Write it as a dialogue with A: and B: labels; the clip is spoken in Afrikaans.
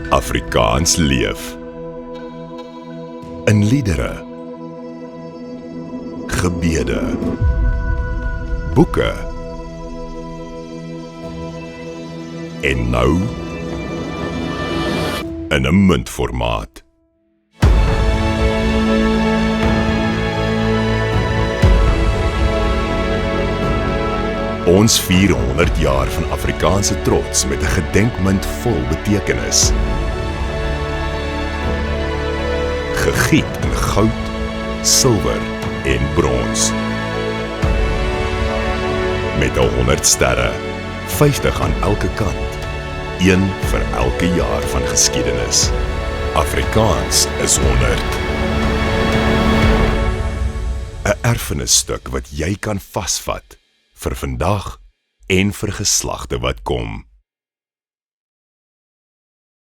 A: Afrikaans leef. In liedere, gebede, boeke en nou in 'n muntformaat. Ons vier 100 jaar van Afrikaanse trots met 'n gedenkmunt vol betekenis. Gegiet in goud, silwer en brons. Met 100 sterre, 50 aan elke kant, een vir elke jaar van geskiedenis. Afrikaans is 100. 'n Erfenisstuk wat jy kan vasvat vir vandag en vir geslagte wat kom.